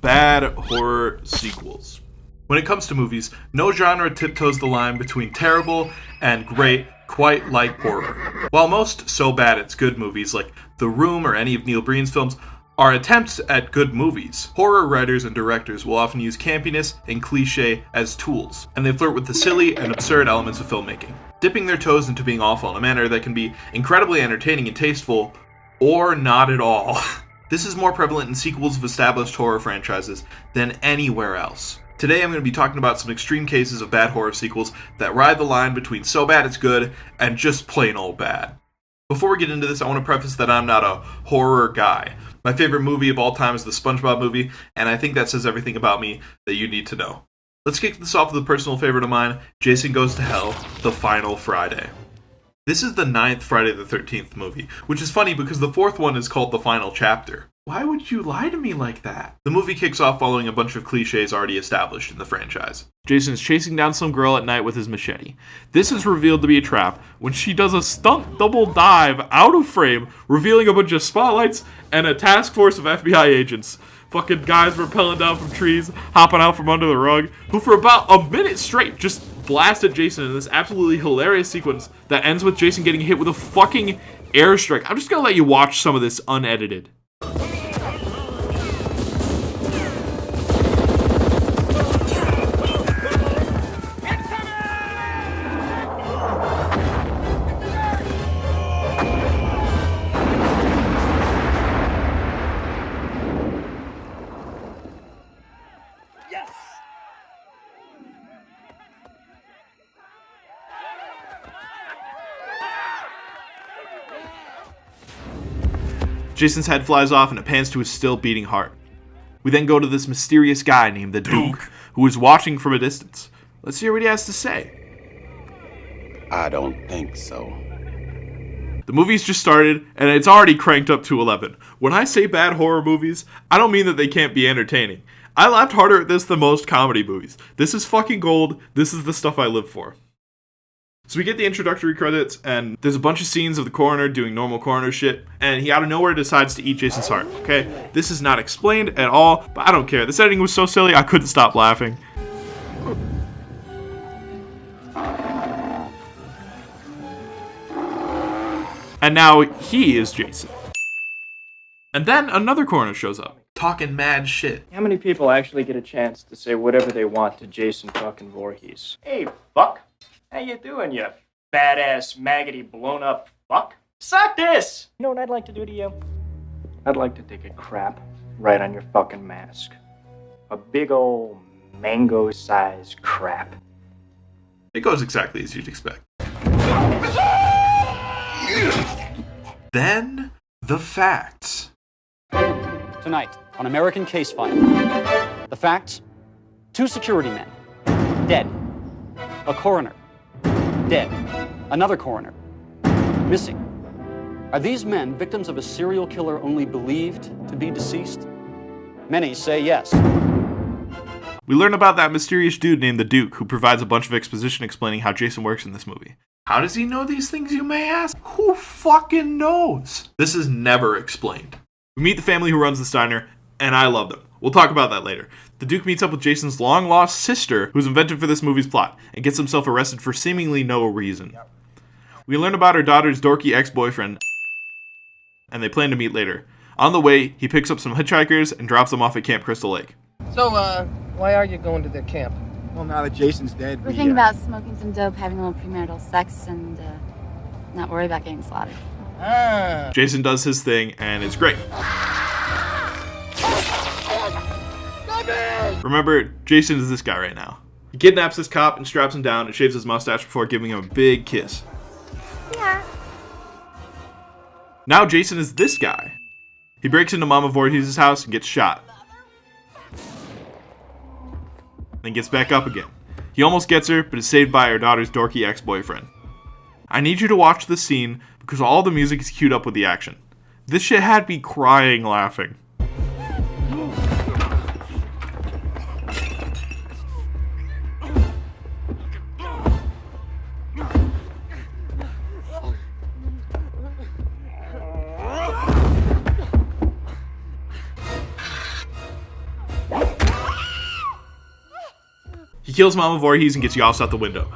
bad horror sequels. When it comes to movies, no genre tiptoes the line between terrible and great quite like horror. While most so bad it's good movies like The Room or any of Neil Breen's films are attempts at good movies, horror writers and directors will often use campiness and cliche as tools, and they flirt with the silly and absurd elements of filmmaking, dipping their toes into being awful in a manner that can be incredibly entertaining and tasteful, or not at all. This is more prevalent in sequels of established horror franchises than anywhere else. Today I'm going to be talking about some extreme cases of bad horror sequels that ride the line between so bad it's good and just plain old bad. Before we get into this, I want to preface that I'm not a horror guy. My favorite movie of all time is the SpongeBob movie, and I think that says everything about me that you need to know. Let's kick this off with a personal favorite of mine, Jason Goes to Hell, The Final Friday. This is the 9th Friday the 13th movie, which is funny because the 4th one is called The Final Chapter. Why would you lie to me like that? The movie kicks off following a bunch of cliches already established in the franchise. Jason is chasing down some girl at night with his machete. This is revealed to be a trap when she does a stunt double dive out of frame, revealing a bunch of spotlights and a task force of FBI agents. Fucking guys rappelling down from trees, hopping out from under the rug, who for about a minute straight just blast at Jason in this absolutely hilarious sequence that ends with Jason getting hit with a fucking airstrike. I'm just gonna let you watch some of this unedited. Jason's head flies off and it pans to his still beating heart. We then go to this mysterious guy named the Duke, who is watching from a distance. Let's hear what he has to say. I don't think so. The movie's just started, and it's already cranked up to 11. When I say bad horror movies, I don't mean that they can't be entertaining. I laughed harder at this than most comedy movies. This is fucking gold. This is the stuff I live for. So we get the introductory credits, and there's a bunch of scenes of the coroner doing normal coroner shit, and he out of nowhere decides to eat Jason's heart, okay? This is not explained at all, but I don't care. This editing was so silly, I couldn't stop laughing. And now he is Jason. And then another coroner shows up, talking mad shit. How many people actually get a chance to say whatever they want to Jason fucking Voorhees? Hey, fuck. How you doing, you badass, maggoty, blown-up fuck? Suck this! You know what I'd like to do to you? I'd like to take a crap right on your fucking mask. A big ol' mango-sized crap. It goes exactly as you'd expect. Then, the facts. Tonight, on American Case File, the facts: 2 security men, dead. A coroner, dead. Another coroner, missing. Are these men victims of a serial killer only believed to be deceased? Many say yes. We learn about that mysterious dude named the Duke, who provides a bunch of exposition explaining how Jason works in this movie. How does he know these things, you may ask? Who fucking knows? This is never explained. We meet the family who runs the diner, and I love them. We'll talk about that later. The Duke meets up with Jason's long-lost sister, who's invented for this movie's plot, and gets himself arrested for seemingly no reason. We learn about her daughter's dorky ex-boyfriend, and they plan to meet later. On the way, he picks up some hitchhikers and drops them off at Camp Crystal Lake. So, why are you going to the camp? Well, now that Jason's dead, We're thinking about smoking some dope, having a little premarital sex, and not worry about getting slaughtered. Ah. Jason does his thing, and it's great. Remember, Jason is this guy right now. He kidnaps this cop and straps him down and shaves his mustache before giving him a big kiss. Yeah. Now Jason is this guy. He breaks into Mama Voorhees' house and gets shot. Then gets back up again. He almost gets her, but is saved by her daughter's dorky ex-boyfriend. I need you to watch this scene because all the music is queued up with the action. This shit had me crying laughing. kills Mama Voorhees and gets Yoss out the window.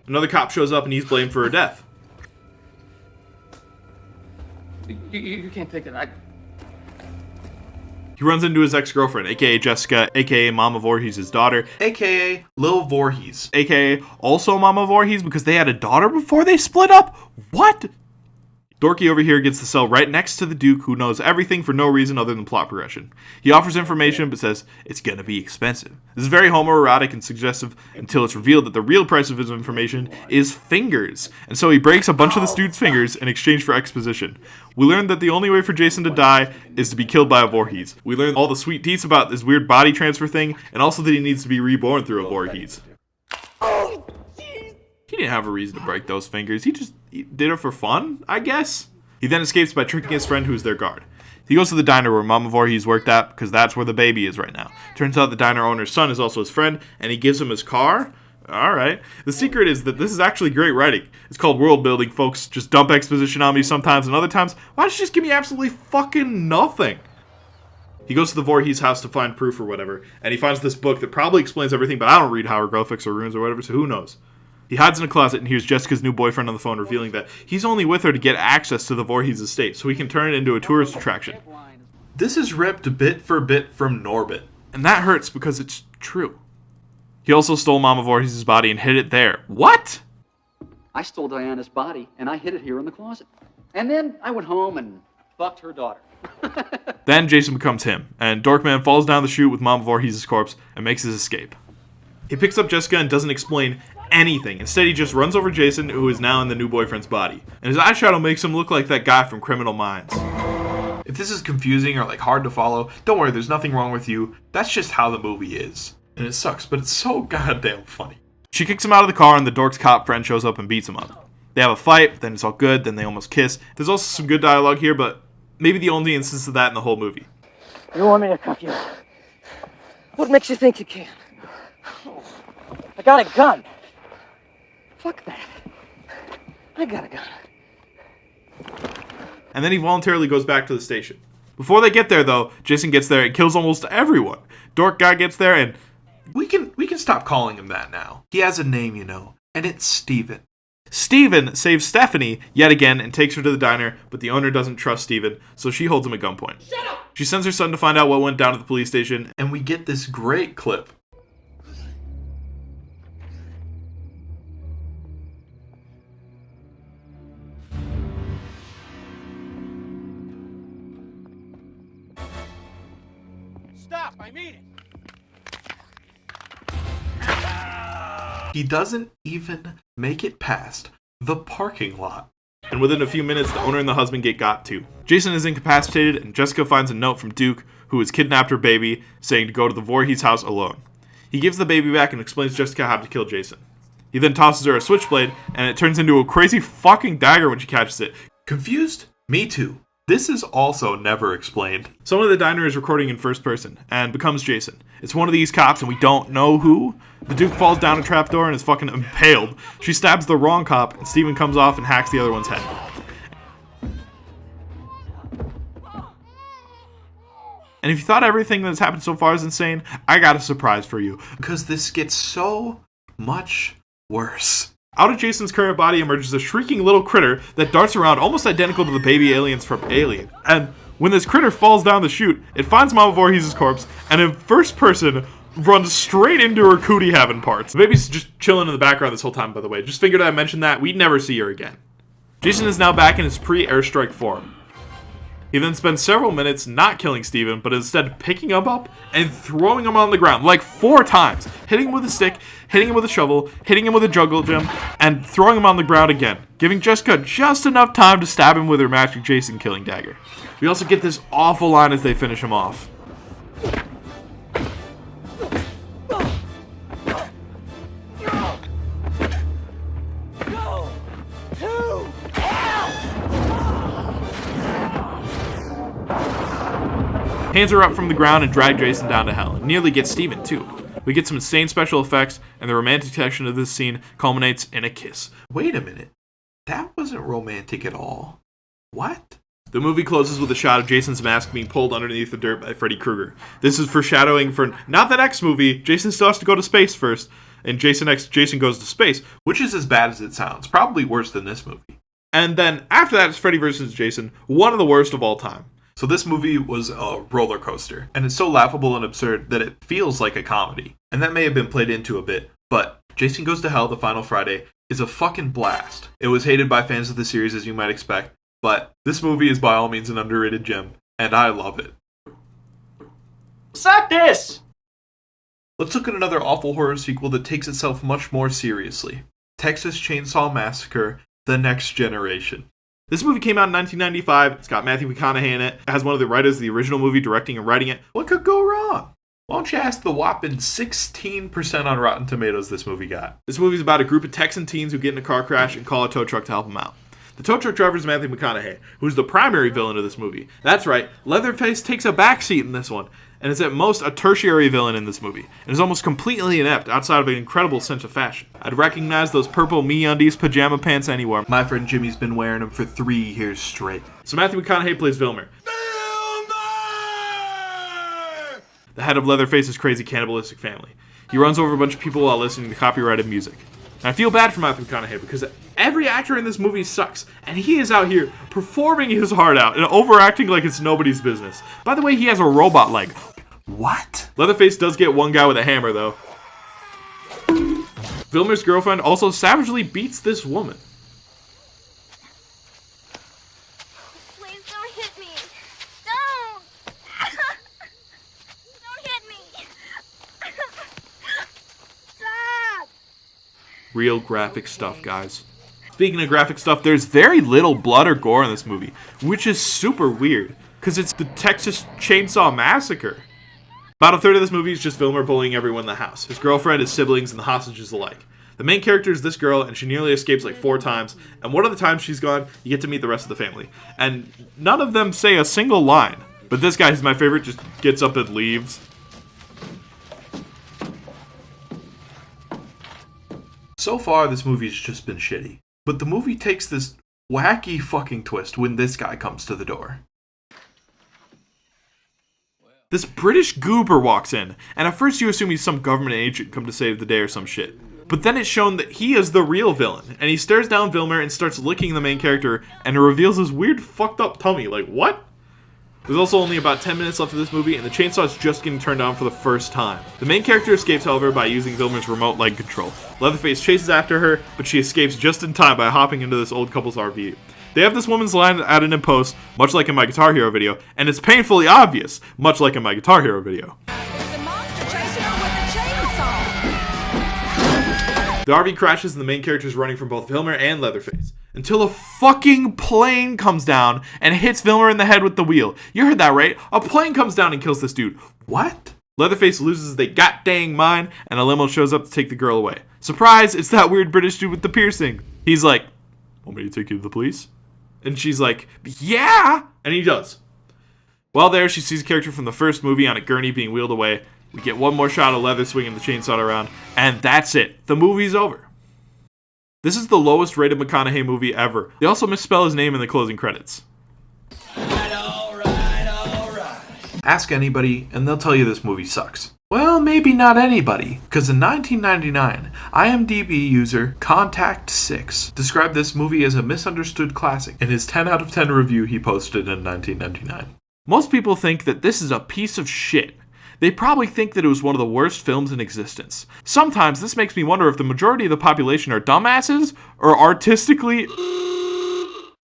Another cop shows up and he's blamed for her death. You can't take it. He runs into his ex-girlfriend, aka Jessica, aka Mama Voorhees' daughter, aka Lil Voorhees, aka also Mama Voorhees because they had a daughter before they split up? What? Dorky over here gets the cell right next to the Duke, who knows everything for no reason other than plot progression. He offers information but says it's gonna be expensive. This is very homoerotic and suggestive until it's revealed that the real price of his information is fingers. And so he breaks a bunch of this dude's fingers in exchange for exposition. We learn that the only way for Jason to die is to be killed by a Voorhees. We learn all the sweet deets about this weird body transfer thing, and also that he needs to be reborn through a Voorhees. He didn't have a reason to break those fingers. He did it for fun, I guess. He then escapes by tricking his friend who's their guard. He goes to the diner where Mama Voorhees worked at because that's where the baby is right now. Turns out the diner owner's son is also his friend, and he gives him his car. Alright. The secret is that this is actually great writing. It's called world building, folks. Just dump exposition on me sometimes, and other times, why don't you just give me absolutely fucking nothing? He goes to the Voorhees house to find proof or whatever, and he finds this book that probably explains everything, but I don't read hieroglyphics or runes or whatever, so who knows? He hides in a closet and hears Jessica's new boyfriend on the phone revealing that he's only with her to get access to the Voorhees estate so he can turn it into a tourist attraction. This is ripped bit for bit from Norbit, and that hurts because it's true. He also stole Mama Voorhees' body and hid it there. What? I stole Diana's body, and I hid it here in the closet. And then I went home and fucked her daughter. Then Jason becomes him, and Dorkman falls down the chute with Mama Voorhees' corpse and makes his escape. He picks up Jessica and doesn't explain anything. Instead, he just runs over Jason, who is now in the new boyfriend's body. And his eyeshadow makes him look like that guy from Criminal Minds. If this is confusing or hard to follow, don't worry, there's nothing wrong with you. That's just how the movie is. And it sucks, but it's so goddamn funny. She kicks him out of the car and the dork's cop friend shows up and beats him up. They have a fight, then it's all good, then they almost kiss. There's also some good dialogue here, but maybe the only instance of that in the whole movie. You want me to cuff you? What makes you think you can? I got a gun. Fuck that. I got a gun. And then he voluntarily goes back to the station. Before they get there, though, Jason gets there and kills almost everyone. Dork guy gets there and... We can stop calling him that now. He has a name, you know, and it's Steven. Steven saves Stephanie yet again and takes her to the diner, but the owner doesn't trust Steven, so she holds him at gunpoint. Shut up! She sends her son to find out what went down at the police station, and we get this great clip. Stop, I mean it. He doesn't even make it past the parking lot. And within a few minutes, the owner and the husband get got to. Jason is incapacitated, and Jessica finds a note from Duke, who has kidnapped her baby, saying to go to the Voorhees house alone. He gives the baby back and explains Jessica how to kill Jason. He then tosses her a switchblade, and it turns into a crazy fucking dagger when she catches it. Confused? Me too. This is also never explained. Someone at the diner is recording in first person, and becomes Jason. It's one of these cops, and we don't know who. The Duke falls down a trapdoor and is fucking impaled. She stabs the wrong cop, and Steven comes off and hacks the other one's head. And if you thought everything that's happened so far is insane, I got a surprise for you. Because this gets so much worse. Out of Jason's current body emerges a shrieking little critter that darts around almost identical to the baby aliens from Alien. And when this critter falls down the chute, it finds Mama Voorhees' corpse, and in first person, runs straight into her cootie having parts. The baby's just chilling in the background this whole time, by the way. Just figured I'd mention that. We'd never see her again. Jason is now back in his pre-airstrike form. He then spends several minutes not killing Steven, but instead picking him up and throwing him on the ground, like 4 times. Hitting him with a stick, hitting him with a shovel, hitting him with a jungle gym, and throwing him on the ground again, giving Jessica just enough time to stab him with her magic Jason killing dagger. We also get this awful line as they finish him off. Hands her up from the ground and drag Jason down to hell, and nearly get Steven too. We get some insane special effects, and the romantic section of this scene culminates in a kiss. Wait a minute. That wasn't romantic at all. What? The movie closes with a shot of Jason's mask being pulled underneath the dirt by Freddy Krueger. This is foreshadowing for not the next movie. Jason still has to go to space first, and Jason goes to space, which is as bad as it sounds. Probably worse than this movie. And then after that is Freddy vs. Jason, one of the worst of all time. So this movie was a roller coaster, and it's so laughable and absurd that it feels like a comedy. And that may have been played into a bit, but Jason Goes to Hell, The Final Friday, is a fucking blast. It was hated by fans of the series, as you might expect, but this movie is by all means an underrated gem, and I love it. Suck this! Let's look at another awful horror sequel that takes itself much more seriously. Texas Chainsaw Massacre, The Next Generation. This movie came out in 1995. It's got Matthew McConaughey in it. It has one of the writers of the original movie directing and writing it. What could go wrong? Why don't you ask the whopping 16% on Rotten Tomatoes this movie got? This movie's about a group of Texan teens who get in a car crash and call a tow truck to help them out. The tow truck driver is Matthew McConaughey, who's the primary villain of this movie. That's right, Leatherface takes a backseat in this one, and is at most a tertiary villain in this movie, and is almost completely inept outside of an incredible sense of fashion. I'd recognize those purple MeUndies pajama pants anywhere. My friend Jimmy's been wearing them for 3 years straight. So Matthew McConaughey plays Vilmer, the head of Leatherface's crazy cannibalistic family. He runs over a bunch of people while listening to copyrighted music. And I feel bad for Matthew McConaughey because every actor in this movie sucks, and he is out here performing his heart out and overacting like it's nobody's business. By the way, he has a robot leg. What? Leatherface does get one guy with a hammer, though. Vilmer's girlfriend also savagely beats this woman. Please don't hit me. Don't. Don't hit me. Stop. Real graphic stuff, guys. Speaking of graphic stuff, there's very little blood or gore in this movie, which is super weird, because it's the Texas Chainsaw Massacre. About a third of this movie is just Vilmer bullying everyone in the house. His girlfriend, his siblings, and the hostages alike. The main character is this girl, and she nearly escapes like 4 times, and one of the times she's gone, you get to meet the rest of the family. And none of them say a single line. But this guy, who's my favorite, just gets up and leaves. So far, this movie's just been shitty. But the movie takes this wacky fucking twist when this guy comes to the door. This British goober walks in, and at first you assume he's some government agent come to save the day or some shit. But then it's shown that he is the real villain, and he stares down Vilmer and starts licking the main character, and it reveals his weird fucked up tummy. Like, what? There's also only about 10 minutes left of this movie, and the chainsaw is just getting turned on for the first time. The main character escapes, however, by using Vilmer's remote leg control. Leatherface chases after her, but she escapes just in time by hopping into this old couple's RV. They have this woman's line added in post, much like in my Guitar Hero video, and it's painfully obvious, much like in my Guitar Hero video. There's a monster chasing her with a chainsaw. The RV crashes and the main character is running from both Vilmer and Leatherface. Until a fucking plane comes down and hits Vilmer in the head with the wheel. You heard that right? A plane comes down and kills this dude. What? Leatherface loses they goddamn mind, and a limo shows up to take the girl away. Surprise, it's that weird British dude with the piercing. He's like, want me to take you to the police? And she's like, yeah! And he does. While there, she sees a character from the first movie on a gurney being wheeled away. We get one more shot of Leather swinging the chainsaw around, and that's it. The movie's over. This is the lowest rated McConaughey movie ever. They also misspell his name in the closing credits. All right. Ask anybody, and they'll tell you this movie sucks. Well, maybe not anybody, because in 1999, IMDb user Contact6 described this movie as a misunderstood classic in his 10 out of 10 review he posted in 1999. Most people think that this is a piece of shit. They probably think that it was one of the worst films in existence. Sometimes this makes me wonder if the majority of the population are dumbasses or artistically...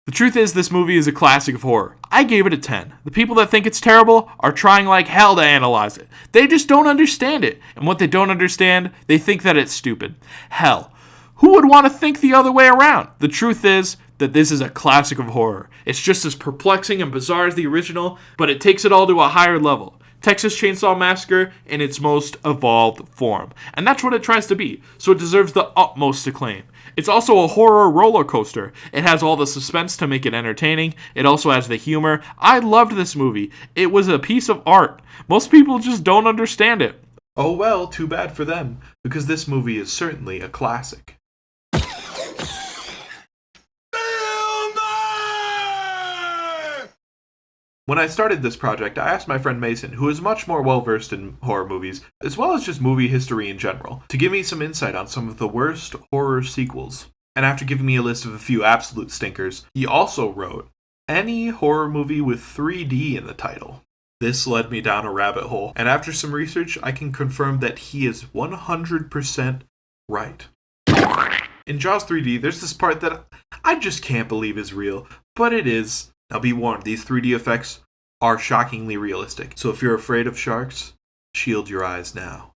The truth is, this movie is a classic of horror. I gave it a 10. The people that think it's terrible are trying like hell to analyze it. They just don't understand it. And what they don't understand, they think that it's stupid. Hell, who would want to think the other way around? The truth is that this is a classic of horror. It's just as perplexing and bizarre as the original, but it takes it all to a higher level. Texas Chainsaw Massacre in its most evolved form. And that's what it tries to be, so it deserves the utmost acclaim. It's also a horror roller coaster. It has all the suspense to make it entertaining. It also has the humor. I loved this movie. It was a piece of art. Most people just don't understand it. Oh well, too bad for them, because this movie is certainly a classic. When I started this project, I asked my friend Mason, who is much more well versed in horror movies, as well as just movie history in general, to give me some insight on some of the worst horror sequels. And after giving me a list of a few absolute stinkers, he also wrote, any horror movie with 3D in the title. This led me down a rabbit hole, and after some research, I can confirm that he is 100% right. In Jaws 3D, there's this part that I just can't believe is real, but it is. Now be warned, these 3D effects are shockingly realistic, so if you're afraid of sharks, shield your eyes now.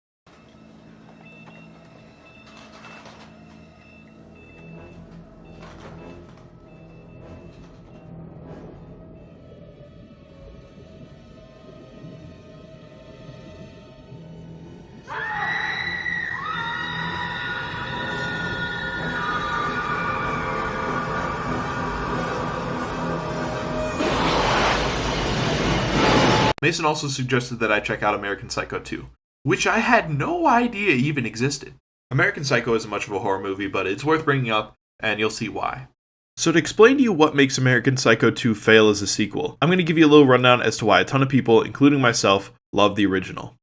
Mason also suggested that I check out American Psycho 2, which I had no idea even existed. American Psycho isn't much of a horror movie, but it's worth bringing up, and you'll see why. So to explain to you what makes American Psycho 2 fail as a sequel, I'm going to give you a little rundown as to why a ton of people, including myself, love the original.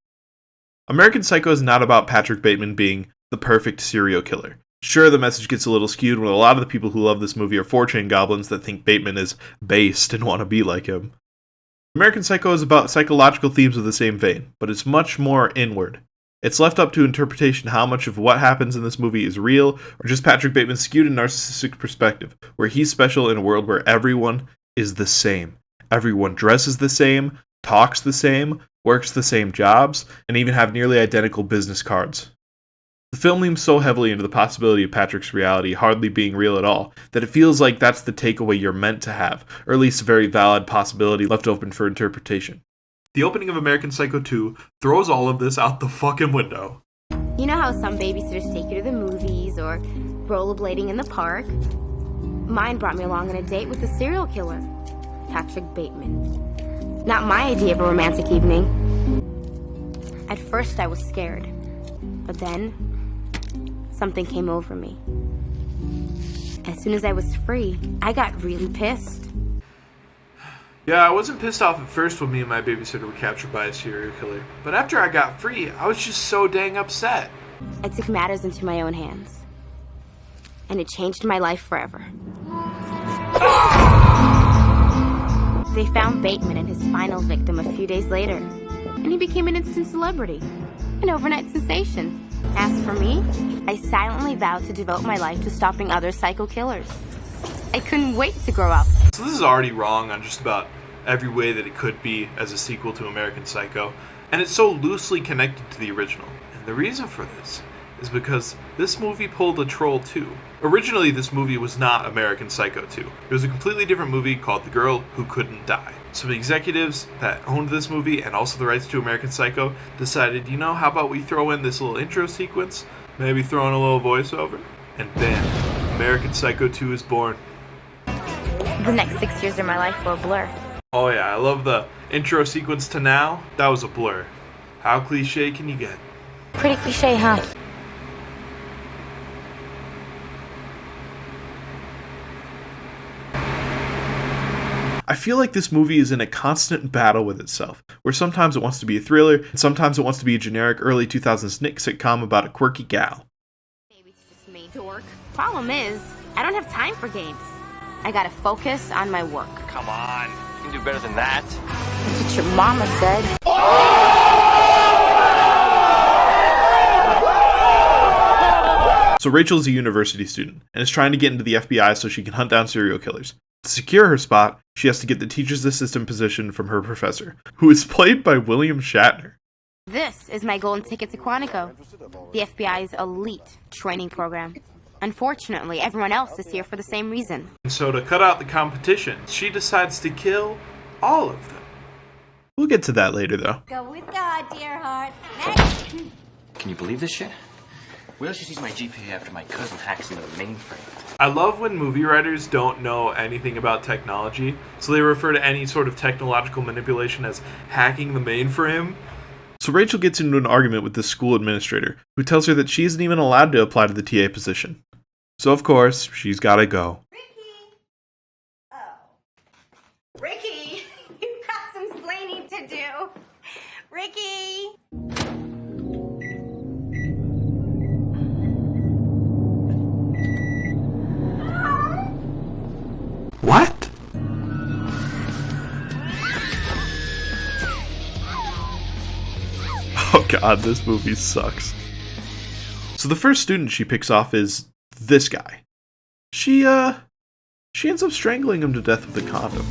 American Psycho is not about Patrick Bateman being the perfect serial killer. Sure, the message gets a little skewed when a lot of the people who love this movie are 4chan goblins that think Bateman is based and want to be like him. American Psycho is about psychological themes of the same vein, but it's much more inward. It's left up to interpretation how much of what happens in this movie is real, or just Patrick Bateman's skewed and narcissistic perspective, where he's special in a world where everyone is the same. Everyone dresses the same, talks the same, works the same jobs, and even have nearly identical business cards. The film leans so heavily into the possibility of Patrick's reality hardly being real at all, that it feels like that's the takeaway you're meant to have, or at least a very valid possibility left open for interpretation. The opening of American Psycho 2 throws all of this out the fucking window. You know how some babysitters take you to the movies or rollerblading in the park? Mine brought me along on a date with a serial killer, Patrick Bateman. Not my idea of a romantic evening. At first I was scared, but then something came over me. As soon as I was free, I got really pissed. Yeah, I wasn't pissed off at first when me and my babysitter were captured by a serial killer, but after I got free, I was just so dang upset. I took matters into my own hands, and it changed my life forever. They found Bateman and his final victim a few days later, and he became an instant celebrity, an overnight sensation. As for me, I silently vowed to devote my life to stopping other psycho killers. I couldn't wait to grow up. So this is already wrong on just about every way that it could be as a sequel to American Psycho, and it's so loosely connected to the original. And the reason for this is because this movie pulled a troll too. Originally, this movie was not American Psycho 2. It was a completely different movie called The Girl Who Couldn't Die. Some executives that owned this movie and also the rights to American Psycho decided, you know, how about we throw in this little intro sequence, maybe throw in a little voiceover, and bam, American Psycho 2 is born. The next 6 years of my life were a blur. Oh yeah, I love the intro sequence to now. That was a blur. How cliche can you get? Pretty cliche, huh? I feel like this movie is in a constant battle with itself, where sometimes it wants to be a thriller, and sometimes it wants to be a generic early 2000s Nick sitcom about a quirky gal. Maybe it's just me, dork. Problem is, I don't have time for games. I gotta focus on my work. Come on, you can do better than that. That's what your mama said. So Rachel is a university student, and is trying to get into the FBI so she can hunt down serial killers. To secure her spot, she has to get the teacher's assistant position from her professor, who is played by William Shatner. This is my golden ticket to Quantico, the FBI's elite training program. Unfortunately, everyone else is here for the same reason. And so to cut out the competition, she decides to kill all of them. We'll get to that later though. Go with God, dear heart. Next. Can you believe this shit? Where else she sees my GPA after my cousin hacks into the mainframe? I love when movie writers don't know anything about technology, so they refer to any sort of technological manipulation as hacking the mainframe. So Rachel gets into an argument with the school administrator, who tells her that she isn't even allowed to apply to the TA position. So of course, she's gotta go. Ricky! Oh. Ricky! You got Ricky! What? Oh god, this movie sucks. So the first student she picks off is this guy. She ends up strangling him to death with a condom.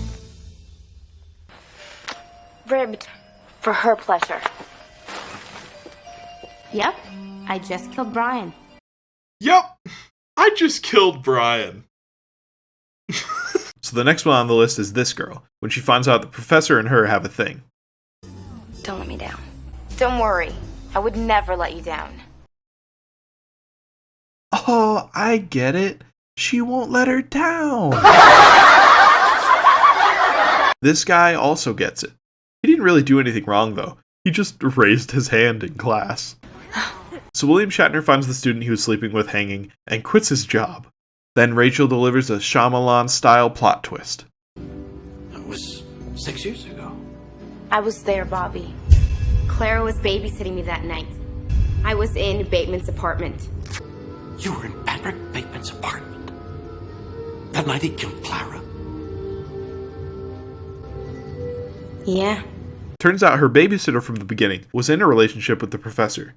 Ribbed for her pleasure. Yep, I just killed Brian. Yep, I just killed Brian. So the next one on the list is this girl, when she finds out the professor and her have a thing. Don't let me down. Don't worry, I would never let you down. Oh, I get it. She won't let her down. This guy also gets it. He didn't really do anything wrong, though. He just raised his hand in class. So William Shatner finds the student he was sleeping with hanging and quits his job. Then Rachel delivers a Shyamalan-style plot twist. That was 6 years ago. I was there, Bobby. Clara was babysitting me that night. I was in Bateman's apartment. You were in Patrick Bateman's apartment. That night he killed Clara. Yeah. Turns out her babysitter from the beginning was in a relationship with the professor,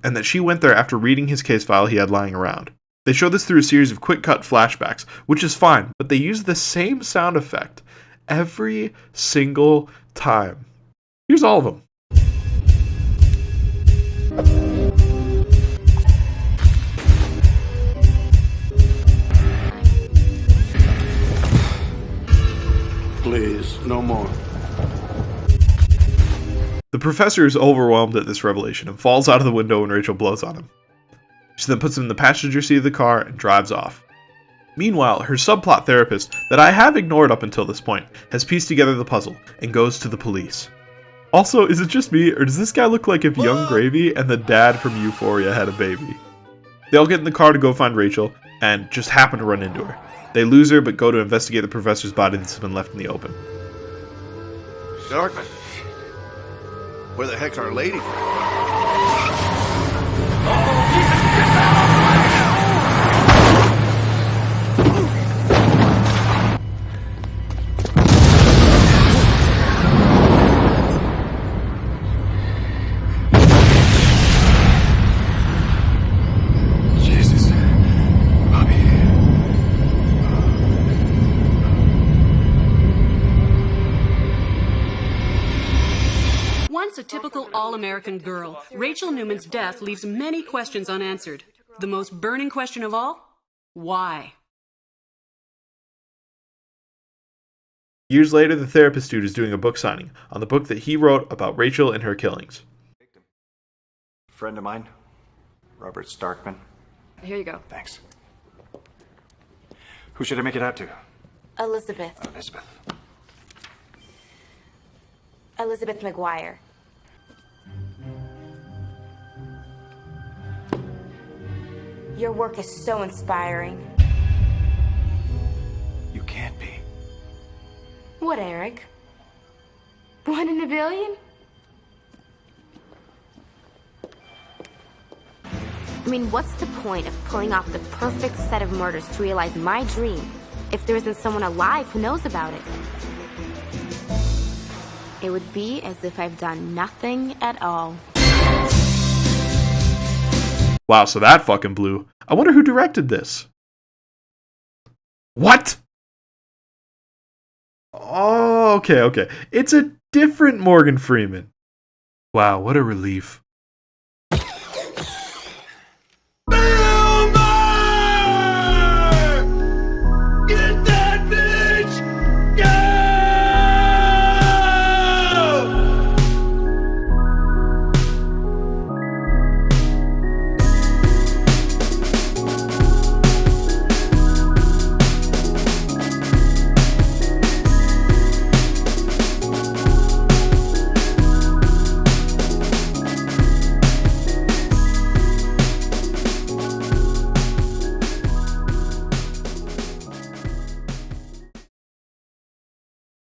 and that she went there after reading his case file he had lying around. They show this through a series of quick-cut flashbacks, which is fine, but they use the same sound effect every single time. Here's all of them. Please, no more. The professor is overwhelmed at this revelation and falls out of the window when Rachel blows on him. She then puts him in the passenger seat of the car and drives off. Meanwhile, her subplot therapist, that I have ignored up until this point, has pieced together the puzzle and goes to the police. Also, is it just me, or does this guy look like if Young Gravy and the dad from Euphoria had a baby? They all get in the car to go find Rachel, and just happen to run into her. They lose her, but go to investigate the professor's body that's been left in the open. Darkman, where the heck's our lady? Jesus. Bobby. Once a typical all-American girl, Rachel Newman's death leaves many questions unanswered. The most burning question of all? Why? Years later, the therapist dude is doing a book signing on the book that he wrote about Rachel and her killings. Friend of mine, Robert Starkman. Here you go. Thanks. Who should I make it out to? Elizabeth. Elizabeth. Elizabeth McGuire. Your work is so inspiring. You can't be. What, Eric? 1 in a billion? I mean, what's the point of pulling off the perfect set of murders to realize my dream if there isn't someone alive who knows about it? It would be as if I've done nothing at all. Wow, so that fucking blew. I wonder who directed this. What? Oh, okay. It's a different Morgan Freeman. Wow, what a relief.